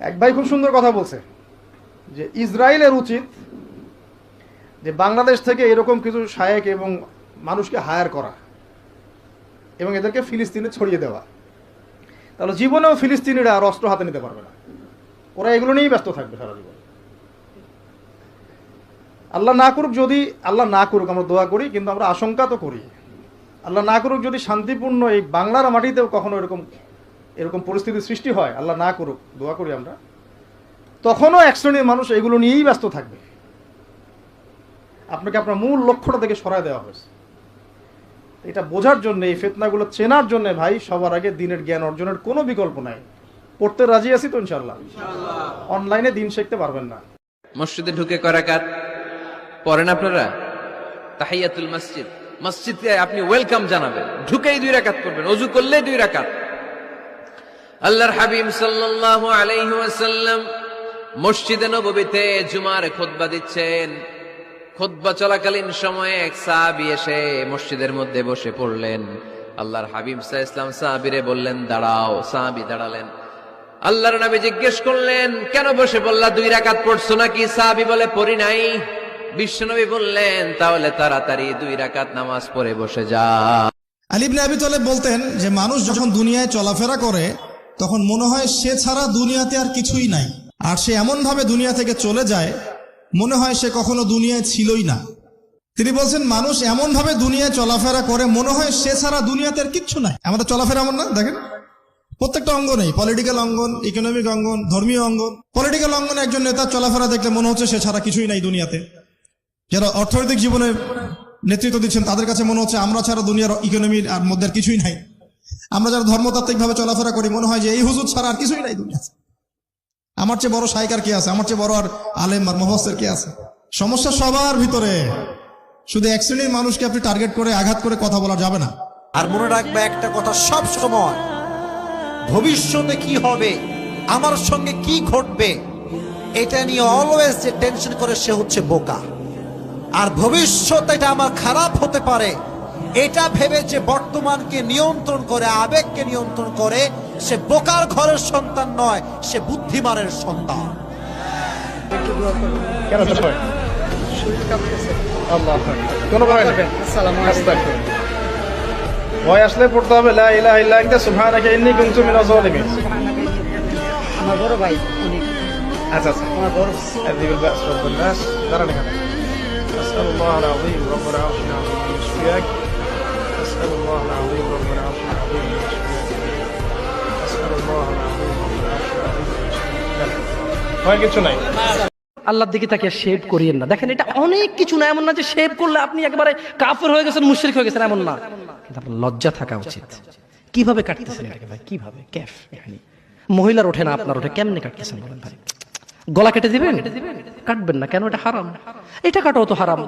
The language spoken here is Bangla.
এক ভাই খুব সুন্দর কথা বলছে যে ইসরায়েলের উচিত যে বাংলাদেশ থেকে এরকম কিছু শায়েক এবং মানুষকে হায়ার করা এবং এদেরকে ফিলিস্তিনে ছড়িয়ে দেওয়া, তাহলে জীবনেও ফিলিস্তিনিরা আর অস্ত্র হাতে নিতে পারবে না, ওরা এগুলো নিয়েই ব্যস্ত থাকবে সারা জীবন। আল্লাহ না করুক, যদি আল্লাহ না করুক, আমরা দোয়া করি কিন্তু আমরা আশঙ্কা তো করি, আল্লাহ না করুক যদি শান্তিপূর্ণ এই বাংলার মাটিতেও কখনো এরকম পরিস্থিতির সৃষ্টি হয়, আল্লাহ না করুক, দোয়া করি আমরা, তখনও এক শ্রেণীর মানুষ এগুলো নিয়েই ব্যস্ত থাকবে। আপনাকে আপনার মূল লক্ষ্যটা থেকে সরায় দেওয়া হয়েছে। এটা বোঝার জন্য, এই ফিতনাগুলো চেনার জন্য ভাই সবার আগে দিনের জ্ঞান অর্জনের কোনো বিকল্প নাই। পড়তে রাজি আছি তো ইনশাআল্লাহ? অনলাইনে দিন শিখতে পারবেন না। মসজিদে ঢুকে কয় রাকাত পড়েন আপনারা? তাহিয়াতুল মসজিদ, মসজিদে আপনি ওয়েলকাম জানাবেন, ঢুকেই 2 রাকাত পড়বেন, ওযু করলে 2 রাকাত। আল্লাহর হাবিব সাল্লাল্লাহু আলাইহি ওয়াসাল্লাম মসজিদে নববীতে জুমার খুতবা দিচ্ছেন। খুতবা চলাকালীন সময়ে এক সাহাবী এসে মসজিদের মধ্যে বসে পড়লেন। আল্লাহর হাবিব সাল্লাল্লাহু আলাইহি ওয়াসাল্লাম সাহাবীরে বললেন দাঁড়াও। সাহাবী দাঁড়ালেন। আল্লাহর নবী জিজ্ঞেস করলেন কেন বসে পড়লা, 2 রাকাত পড়ছো নাকি? সাহাবী বলে পড়ি নাই। বিশ্বনবী বললেন তাহলে তাড়াতাড়ি 2 রাকাত নামাজ পড়ে বসে যা। আলী ইবনে আবি তালেব বলতেন যে মানুষ যখন দুনিয়ায় চলাফেরা করে তখন মনে হয় সে ছাড়া দুনিয়াতে আর কিছুই নাই, আর সে এমন ভাবে দুনিয়া থেকে চলে যায় মনে হয় সে কখনো দুনিয়ায় ছিলই না। তিনি বলছেন মানুষ এমন ভাবে দুনিয়ায় চলাফেরা করে মনে হয় সে ছাড়া দুনিয়াতে আর কিচ্ছু নাই। আমাদের চলাফেরা এমন না? দেখেন প্রত্যেকটা অঙ্গনেই, পলিটিক্যাল অঙ্গন, ইকোনমিক অঙ্গন, ধর্মীয় অঙ্গন। পলিটিক্যাল অঙ্গনে একজন নেতার চলাফেরা দেখলে মনে হচ্ছে সে ছাড়া কিছুই নাই দুনিয়াতে। যারা অর্থনৈতিক জীবনে নেতৃত্ব দিচ্ছেন তাদের কাছে মনে হচ্ছে আমরা ছাড়া দুনিয়ার ইকোনমির আর মধ্যে আর কিছুই নাই। আমরা যারা ধর্মতাত্ত্বিক ভাবে চলাফেরা করি মনে হয় যে এই হুজুর ছাড়া আর কিছুই নাই দুনিয়াতে। আমার চেয়ে বড় শাইক আর কে আছে, আমার চেয়ে বড় আর আলেম আর মুফাসসির কে আছে? সমস্যা সবার ভিতরে। শুধু এক শ্রেণীর মানুষকে আপনি টার্গেট করে আঘাত করে কথা বলা যাবে না। আর মনে রাখবে একটা কথা সব সময়, ভবিষ্যতে কি হবে, আমার সঙ্গে কি ঘটবে, এটা নিয়ে অলওয়েজ যে টেনশন করে সে হচ্ছে বোকা। আর ভবিষ্যৎ এটা আমার খারাপ হতে পারে এটা ভেবে যে বর্তমানকে নিয়ন্ত্রণ করে, আবেগকে নিয়ন্ত্রণ করে, সে বোকার ঘরের সন্তান নয়, সে বুদ্ধিমানের সন্তান। কেন কোনো ভয় না, ভয় আসলে পড়তে হবে লা ইলাহা ইল্লা আনতা সুবহানাকা ইন্নী কুনতু মিনাজ জালিমিন। আমার বড় ভাই উনি। আচ্ছা আচ্ছা, আমার বড় আদিবুল বাস রাব্বুল নাস, দাঁড়ান এখানে। আসআলুল্লাহ আল আযীম রাব্বুল আরশিল আযীম আন ইয়াশফিয়াক। আসআলুল্লাহ আল আযীম রাব্বুল আরশিল আযীম আন ইয়াশফিয়াক। আসআলুল্লাহ আল আযীম রাব্বুল আরশিল আযীম আন ইয়াশফিয়াক। ভয় কিছু নাই। আল্লাহর দিকে তাকিয়ে শেভ করিয়েন না। দেখেন এটা অনেক কিছু না, এমন না যে শেভ করলে আপনি একেবারে কাফের হয়ে গেছেন, মুশরিক হয়ে গেছেন, এমন না। কিন্তু আপনার লজ্জা থাকা উচিত। কিভাবে কাটতেছেন এটাকে ভাই? কিভাবে ক্যাফ এখানে মহিলার ওঠে না, আপনার ওঠে, কেমনে কাটতেছেন বলেন ভাই? গলা কেটে দিবেন? কাটবেন না কেন? এটা হারাম। এটা কাটাও তো হারাম।